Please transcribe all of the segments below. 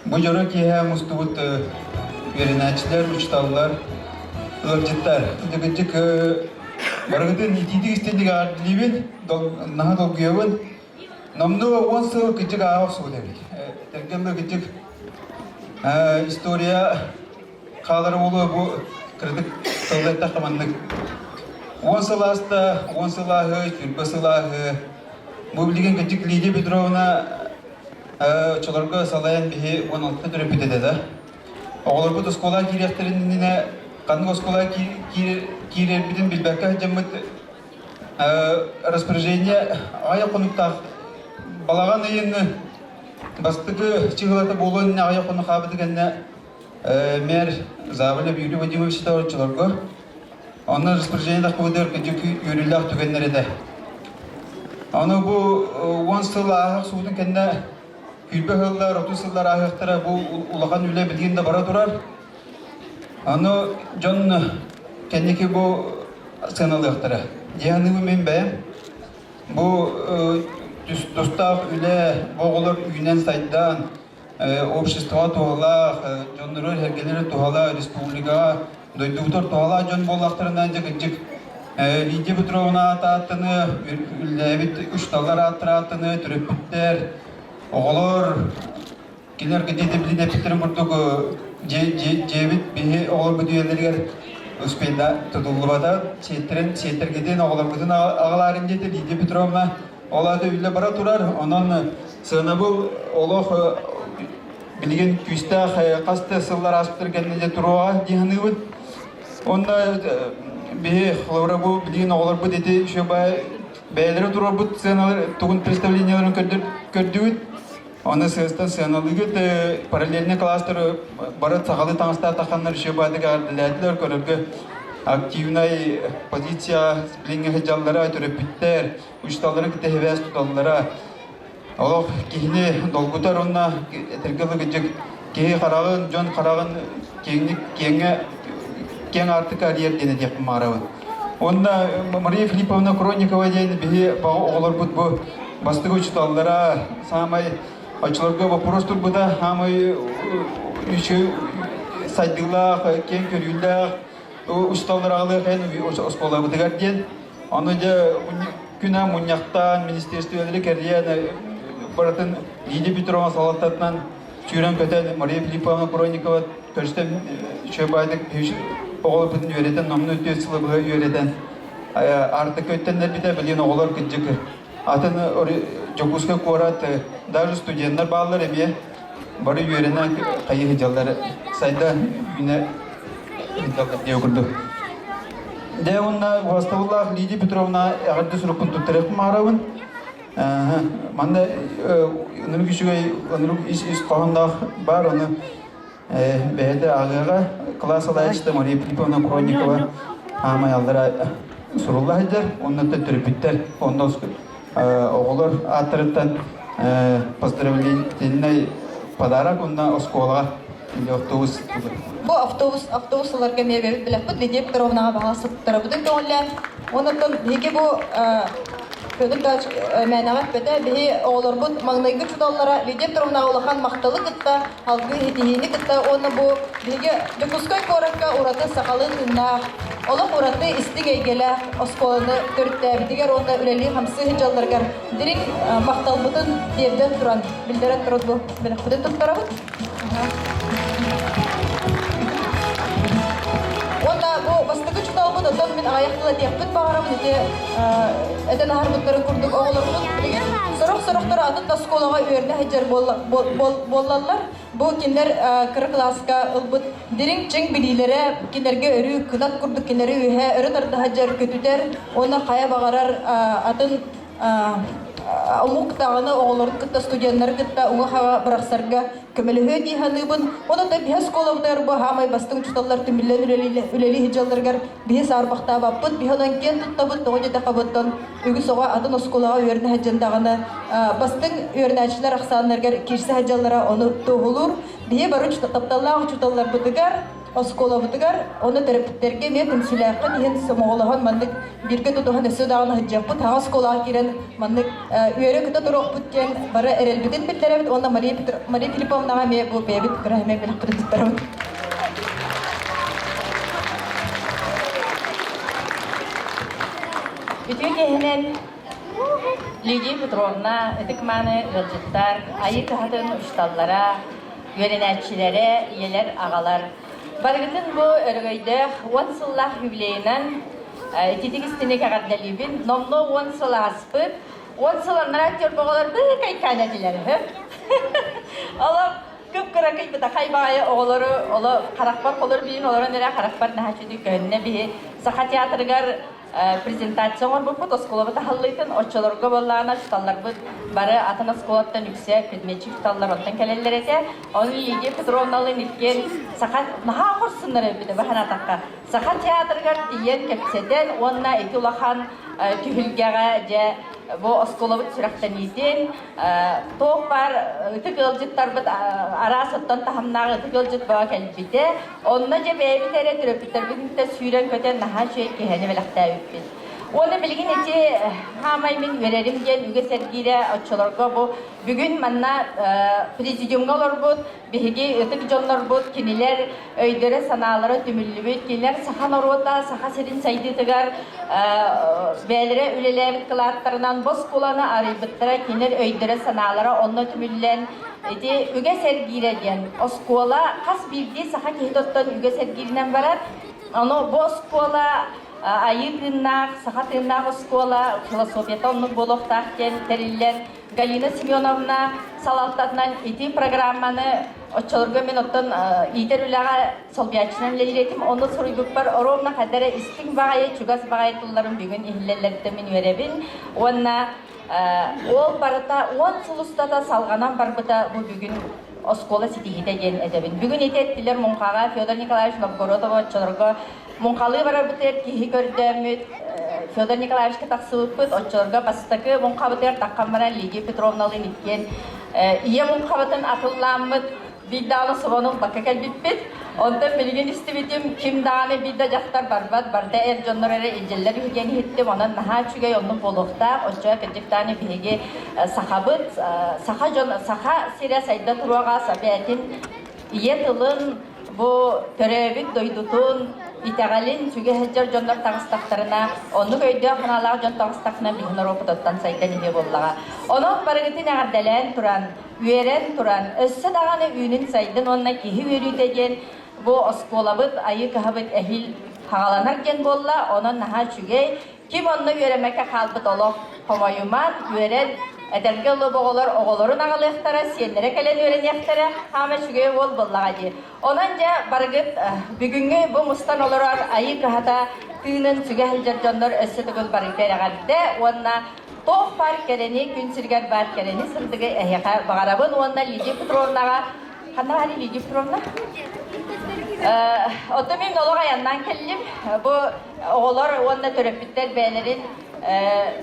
Bu yara ki hem ustavut verençler, uçtallar, ırcıtlar. Dikecek barıgıdın itidik istedik adlimin, naha dolguyavın. Namnu onsa kecek ağır söyledik. Terkemde kecek istoriya kaları olu bu kırdık devlette kamandık. Onsa lasta, onsa lahı, türbası lahı. Bu bildiğin kecek Lidia Petrovna çolarga salayan bihi 16 dörüpü dedi. Oğlar bu skola direktörününe kanı skola kirer bidin bilberke cemmet распоряжение aya konukta balagan ayın bastığı çıgılata bolun aya konu kabı degenne mer zavile büyülü Vladimir Sitarovich çolarga onlar распоряжение da koydur ki yürüller tükenleri de. Onu bu once lahı suudun kendine Külbe hıllar, 30 yıllar ahıqtıra bu ulağan üle bilginde bara durar. Onu John kendiki bu sınırlıqtıra. Diyanımı men bəyəm. Bu dostaq üle boğulur üyünen saydan, общество tuğalaq, John'ları hergeleri tuğalaq, respublika, дойдуутор туала жон боллактарынан жыгыжык Лидия Петровна ататыны, Левит Ушталар атыратыны, Түреппіттер, оғылыр, келер кедейді біліне пітірін бұрдығы жебіт бейі оғылыр бүдуелергер ұспейді тұтылғыбада сетергеден оғылыр бұдың ағыларын деді Лидия Петровна олады үйлі бара тұрар, онын сына бұл олық білген күстақ қасты сыллар аспытыргенде де тұруға дейіні бұд. Онда бе хлора бу билген оғлар бу дети шөбай бәйлері тұрар бұд сценалар туғын представленияларын көрдігіт. Оны сыстан сценалығыт параллельный кластер бары сағалы таңыста тақанлар шөбайдығы ардыләділер көріргі активнай позиция сплингі хеджаллары түріпіттер, ұшталарын кіті хевәс тұталылары. Олық кейіне долгутар онна тергілігі жүк кейі қарағын, жон қарағын кең арты карьер дені деп мағарауын. Онда Мария Филипповна Кроникова дейін бігі бағы оғылар бұд бұ бастығы ұчыталылара самай açılarga вопрос турбуда хамай üçü saydılar ken körüller ustalar ağlar hen oskola budagar diyen onu da күнә муньяктан министерстволары кәрдиян баратын Лидия Петровна салаттатынан сүйрен көтен Мария Филипповна Кроникова көрсетен шөбайдық оғылы бүтін үйретен номны өтес сылы бұға үйретен артық өттенлер біде білген оғылар күнжік атын жокуска корат даже студенттер балалар еме бары үйренен қайығы жалдар сайда үйіне не өкірді. Де онна Ваставуллах Лидия Петровна ағырды сұрықын тұттырық мағырауын. Манда өнірік үшігей, өнірік іс қоғындақ бар, оны бәйді ағыға класс алайшты Мария Филипповна Кроникова амай алдыра сұрулла әдер, оннаты түріпіттер, онда оғылыр аттырыттан поздравлений подарок, онна осколға автобус. Бу автобусларга мебе билет Лидия Петровна бағасы тарабыдың көңілі. Онықтан беге бу көдік дач мәнағат бәді бе оғылар бұд маңнайғы чудаллара Лидия Петровна олахан мақталы кітті, халғы хетихini кітті. Оны бу беге жүкускай коракка ураты сақалы түннақ. Олық ураты істік әйгелі осколыны көрітті. Бітігер онда үләлі хамсы хеджалдарғар дирек мақтал бұдын девден тұран. Білдерен тұрад бұл. Білік бұдын тұттарабыд. Бастығы чудал бұд, одан мен аяқтыла дейіппіт бағарамын ете әден ағар бұттарын күрдік оғылар бұд. Сұрық-сұрықтары атын сколаға өріне әджер болалар. Бұл кендер кірі класска ұлбыд. Дерің чың білейлері кендерге өрі күнат күрдік кендері өйе өрі тарды әджер көтітер. Оны қая бағарар атын Умуктағаны оғыларын күтті студенттері күтті ұңы хаға бірақсарға көмілі өйді ханыбын. Оны да бейс қолаудар бұл хамай бастың чуталар түмілен үлелі хеджаларғар бейс арбақта баппыд. Бейхонан кен тұттабыд, тоғы жеті қабыттан үгі соға атын осколаға өріне хеджандағаны бастың өріне әчілер ақсанларғар керсі хеджалара оны тоғылыр. Бейе бары тапталлағы чуталар бұдығар. Оскола бұдығар, оны тәріпіттерге мен үнсіләққа дейін самоғылаған мандық бірге тұтуған өсі дағаны ғыджақпы таға сколаға керен мандық үйері күті тұруқ бұткен бары әрелбіден білдерәбіт, оны Мария Филипповнаға ме бұл бәйбіт күрәйме білік бұдын тұттарабыд. Бүтін кехінен Лидия Петровна, әдік маны ғылжыттар, айы қағатын ұшталлара, үйеренәтшілері, елер ағалар. Барғытын бұл өргөйдіқ 10 сыллақ юбилейінен тетігістіне кәғаднәлебін, номны 10 сыллақ аспыд, 10 сылларнар актер бұғаларды қайқан әділері. Олар көп көрәкей бұта қайбағайы оғылары, олы қарақпар қолыр бейін, оларын әрі қарақпар нәхачыды көніне бейі. Сақа театрығар презентациялар бұд, осколабы тахаллайтын, очыларға болағына жұталар бұд, бары атын осколаптан үксе көдмечі жұталар онтан кәлелер әте. Оны Лидия Петровналың еткен сақа наға құрсынлары бүді бәхін атаққа. Сақа театрығар дейін кәпсетен, онына әті ұлақан түйілгеға жа бұл осколабы түсірақтан етін. Тоқ бар, үті қылжыттар бұд ара соттан тахымнағы үті қылжыт бұға кәлбейді. Онына жа бәйбі тәрі түріпіттер бүгінгі сүйрен көтен наға жүйе кехені біліқті өппен. Onu bilgin eti hamaymin vererim gen üge sergiyle açılırga bu. Bugün manna prezidiumga olur bu. Bihigi ıtık jonlar bu. Kiniler öydere sanalara tümüllü bu. Kiniler sahan orvata, saha serin saydı tıgar. Belere ülelevit kılaatlarından boz kulağına arayıbıttıra. Kiniler öydere sanalara onunla tümüllen. Eti üge sergiyle gen. O skola kas bildiği saha kihitottan üge sergiyle varar. Onu bu skola ayı tırnak, saha tırnak skola, filosofiyata onu boloktahken terillen Galina Semyonovna salatlarından iti programmanı açılırga men ottan iter ülaga solbiyaçından leyletim onu soruyup var oromna kadar istin bağaya çugas bağaya tullarım bugün ihillelerde min verebin onna ol barata on sulusta da salganan barbata bu bugün Oskola sitihide gen edebin. Bugün etettiler Munkaga, Fyodor Nikolaevich Novgorodov açılırga Munkalı var bu ter ki gördüğümüz Fyodor Nikolaevich taksıpıt açılırga bastakı Munkabıter takkamara Lidia Petrovnalı nitken iya Munkabıtın atıllanmıt bir dağlı sıvanın bakakal bitbit ondan bilgin istividim kim dağını bir de jaktar barbat barda erjonlara inceller yügen hittim ona naha çüge onu bolukta ocağa kırcık tane bihege sahabıt saha sire sayda turuğa sabiyetin iya tılın bu törevik doydutun İtegalin çüge heccar jonlar tağıstaklarına onu köyde hanalar jon tağıstakına bihinler okudottan sayda nihe bollağa onu barıgıtın ağırdelen turan üyeren turan össe dağını üyünün saydın onunla kihi verüdegen bu oskolabıt ayı kahabıt ehil hağalanarken bolla onun naha çüge kim onunla üyeremeke kalbıt olup homayuman üyeren ederge olu boğular oğulların ağalıqtara siyenlere kelen üyeren yaktara hama çüge bol bollağa diye onanca barıgıt bugünkü bu mustan olur ayı kahata tığının çüge hılcar jonlar össe tügül barıgıtayla gadde onunla Toh par kereni, gün sirgar bar kereni, sırtıgı ehyaka bağarabın, onunla Lidia Petrovna'ga, kanna hali Lidia Petrovna? Otomim noluğa yandan kellim, bu oğullar onunla törepitler beylerin,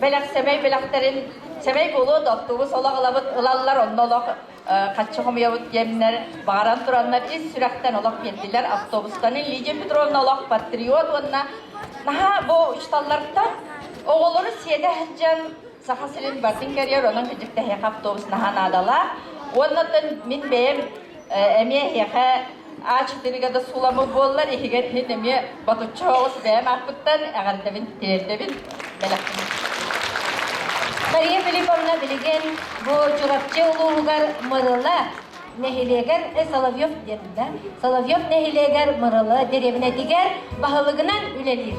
belakterin, semey kolu doktuğu solak alavut ılallar, onunla olak kaççıqım yavut yemler, bağıran duranlar, iz sürekten olak yettiler, avtobustan, Lidia Petrovna olak patriot, onunla, naha bu iştallardan, oğulları siyede hıccan, saha silin batın kariyer onun gıcıkta heka avtobus nahan adala. Ondan min beyim emiye heka ağaçtırıga da sulamı bollar ihiger hin emiye batutçu oğuz beyim akbuttan ağardabin tirdabin belakın. Maria Filipovna bilgen bu çorapçı uluğugar mırıla nehileger Solovyov derinde. Solovyov nehileger mırıla derevine diger bahalıgınan ülelir.